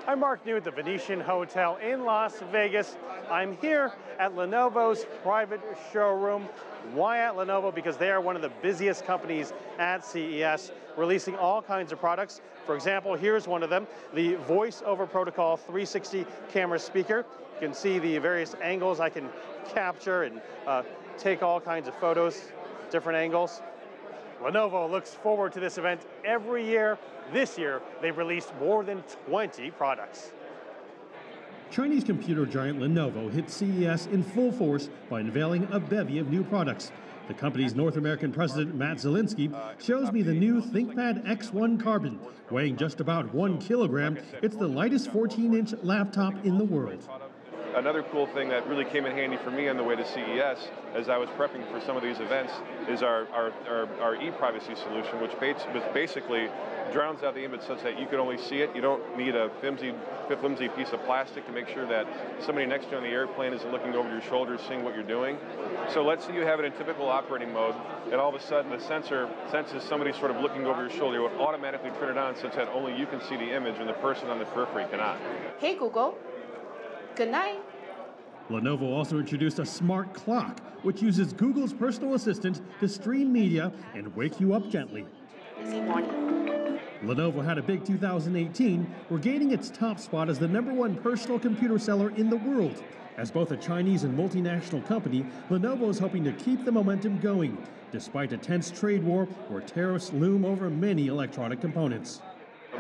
I'm Mark New at the Venetian Hotel in Las Vegas. I'm here at Lenovo's private showroom. Why at Lenovo? Because they are one of the busiest companies at CES, releasing all kinds of products. For example, here's one of them, the Voice over Protocol 360 camera speaker. You can see the various angles I can capture and take all kinds of photos, different angles. Lenovo looks forward to this event every year. This year, they've released more than 20 products. Chinese computer giant Lenovo hit CES in full force by unveiling a bevy of new products. The company's North American president, Matt Zielinski, shows me the new ThinkPad X1 Carbon. Weighing just about 1 kilogram, it's the lightest 14-inch laptop in the world. Another cool thing that really came in handy for me on the way to CES as I was prepping for some of these events is our e-privacy solution, which basically drowns out the image such that you can only see it. You don't need a flimsy piece of plastic to make sure that somebody next to you on the airplane isn't looking over your shoulder seeing what you're doing. So let's say you have it in typical operating mode, and all of a sudden the sensor senses somebody sort of looking over your shoulder. It will automatically turn it on such that only you can see the image and the person on the periphery cannot. Hey Google, good night. Lenovo also introduced a smart clock, which uses Google's personal assistant to stream media and wake you up gently. Busy morning. Lenovo had a big 2018, regaining its top spot as the #1 personal computer seller in the world. As both a Chinese and multinational company, Lenovo is hoping to keep the momentum going, despite a tense trade war where tariffs loom over many electronic components.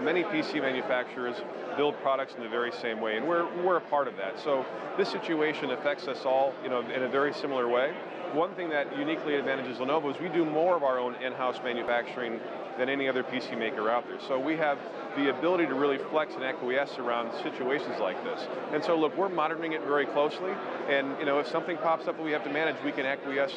Many PC manufacturers build products in the very same way, and we're a part of that. So this situation affects us all, in a very similar way. One thing that uniquely advantages Lenovo is we do more of our own in-house manufacturing than any other PC maker out there. So we have the ability to really flex and acquiesce around situations like this. And so look, we're monitoring it very closely, and if something pops up that we have to manage, we can acquiesce,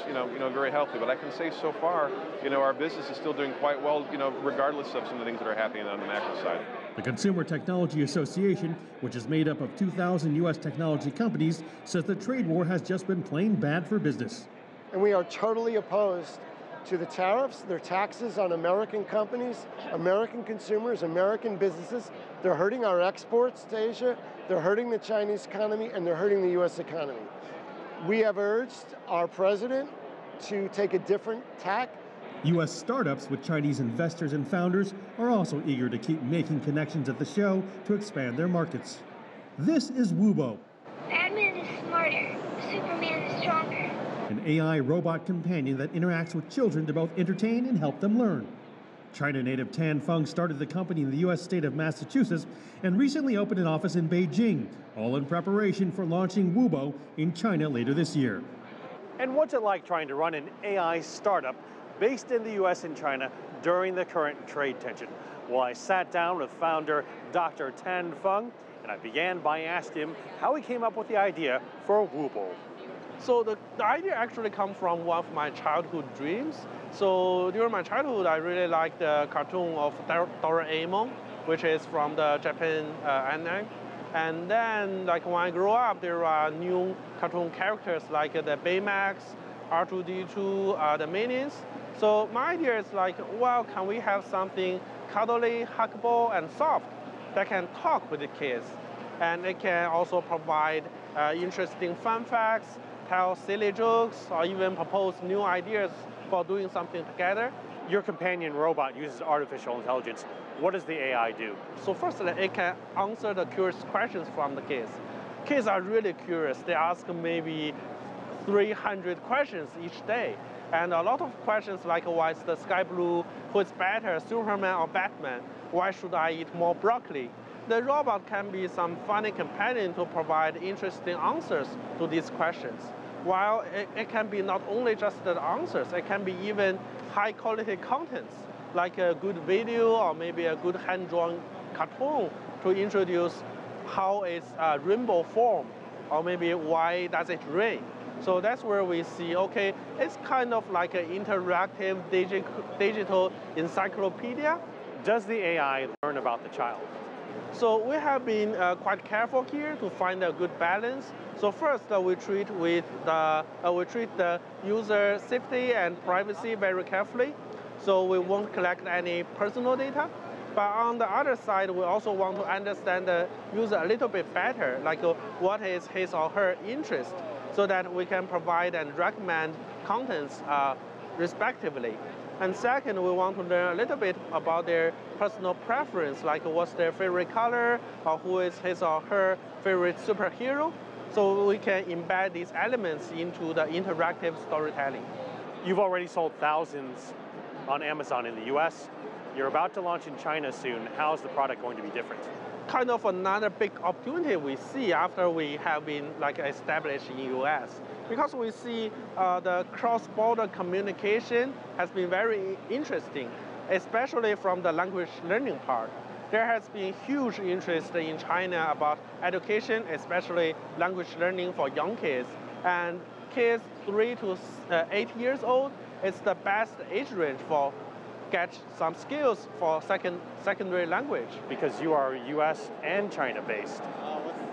very healthy. But I can say so far, our business is still doing quite well, regardless of some of the things that are happening on the macro side. The Consumer Technology Association, which is made up of 2,000 U.S. technology companies, says the trade war has just been plain bad for business. And we are totally opposed to the tariffs, their taxes on American companies, American consumers, American businesses. They're hurting our exports to Asia, they're hurting the Chinese economy, and they're hurting the U.S. economy. We have urged our president to take a different tack. U.S. startups with Chinese investors and founders are also eager to keep making connections at the show to expand their markets. This is Wubo. Batman is smarter, Superman is stronger. An AI robot companion that interacts with children to both entertain and help them learn. China native Tan Feng started the company in the U.S. state of Massachusetts and recently opened an office in Beijing, all in preparation for launching Wubo in China later this year. And what's it like trying to run an AI startup based in the U.S. and China during the current trade tension? Well, I sat down with founder Dr. Tan Feng, and I began by asking him how he came up with the idea for Wubo. So the idea actually comes from one of my childhood dreams. So during my childhood, I really liked the cartoon of Doraemon, which is from the Japan anime. And then, when I grew up, there are new cartoon characters like the Baymax, R2-D2, the Minions. So my idea is can we have something cuddly, huggable, and soft that can talk with the kids? And it can also provide interesting fun facts, tell silly jokes, or even propose new ideas for doing something together. Your companion robot uses artificial intelligence. What does the AI do? So firstly, it can answer the curious questions from the kids. Kids are really curious. They ask maybe 300 questions each day. And a lot of questions like, why is the sky blue? Who is better, Superman or Batman? Why should I eat more broccoli? The robot can be some funny companion to provide interesting answers to these questions. While it can be not only just the answers, it can be even high quality contents, like a good video or maybe a good hand-drawn cartoon to introduce how is a rainbow form, or maybe why does it rain. So that's where we see, okay, it's kind of like an interactive digital encyclopedia. Does the AI learn about the child? So we have been quite careful here to find a good balance. So first, we treat the user safety and privacy very carefully. So we won't collect any personal data. But on the other side, we also want to understand the user a little bit better, like what is his or her interest, so that we can provide and recommend contents respectively. And second, we want to learn a little bit about their personal preference, like what's their favorite color, or who is his or her favorite superhero, so we can embed these elements into the interactive storytelling. You've already sold thousands on Amazon in the US. You're about to launch in China soon. How's the product going to be different? Kind of another big opportunity we see after we have been established in the US, because we see the cross-border communication has been very interesting, especially from the language learning part. There has been huge interest in China about education, especially language learning for young kids. And kids 3 to 8 years old is the best age range for get some skills for secondary language. Because you are US and China based,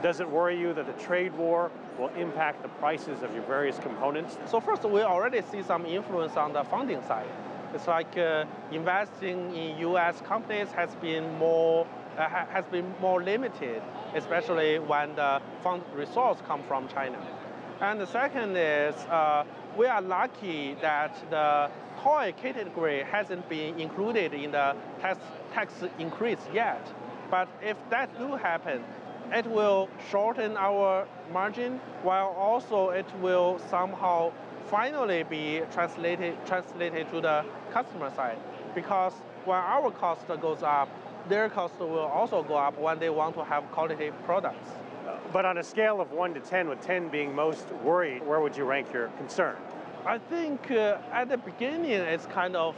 does it worry you that the trade war will impact the prices of your various components? So first, we already see some influence on the funding side. It's like investing in US companies has been more limited, especially when the fund resource come from China. And the second is we are lucky that the toy category hasn't been included in the tax increase yet. But if that do happen, it will shorten our margin, while also it will somehow finally be translated to the customer side. Because when our cost goes up, their cost will also go up when they want to have quality products. But on a scale of 1 to 10, with 10 being most worried, where would you rank your concern? I think at the beginning it's kind of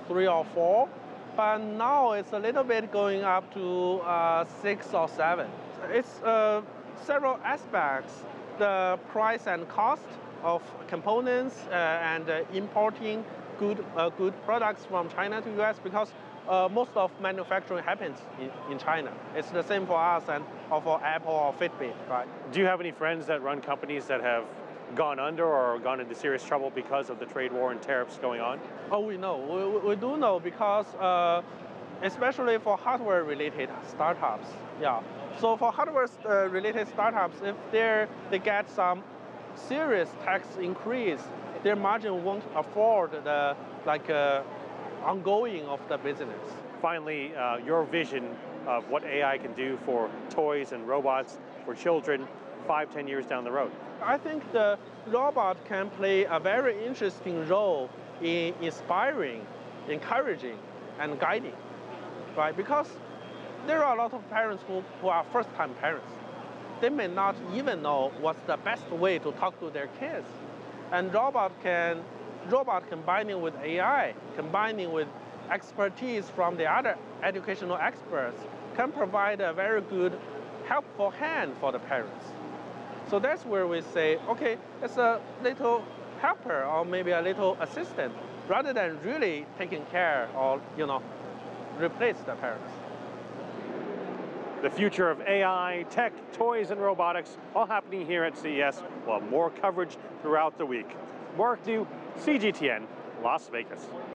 3 or 4, but now it's a little bit going up to 6 or 7. It's several aspects: the price and cost of components and importing good products from China to US, because most of manufacturing happens in China. It's the same for us and for Apple or Fitbit, right? Do you have any friends that run companies that have gone under or gone into serious trouble because of the trade war and tariffs going on? Oh, we know. We do know, because especially for hardware-related startups, yeah. So for hardware-related startups, if they get some serious tax increase, their margin won't afford the ongoing of the business. Finally, your vision of what AI can do for toys and robots for children 5-10 years down the road. I think the robot can play a very interesting role in inspiring, encouraging, and guiding, right? Because there are a lot of parents who are first-time parents. They may not even know what's the best way to talk to their kids. And robot combining with AI, combining with expertise from the other educational experts, can provide a very good, helpful hand for the parents. So that's where we say, okay, it's a little helper or maybe a little assistant, rather than really taking care or, replace the parents. The future of AI, tech, toys, and robotics, all happening here at CES. We'll have more coverage throughout the week. Mark New, CGTN, Las Vegas.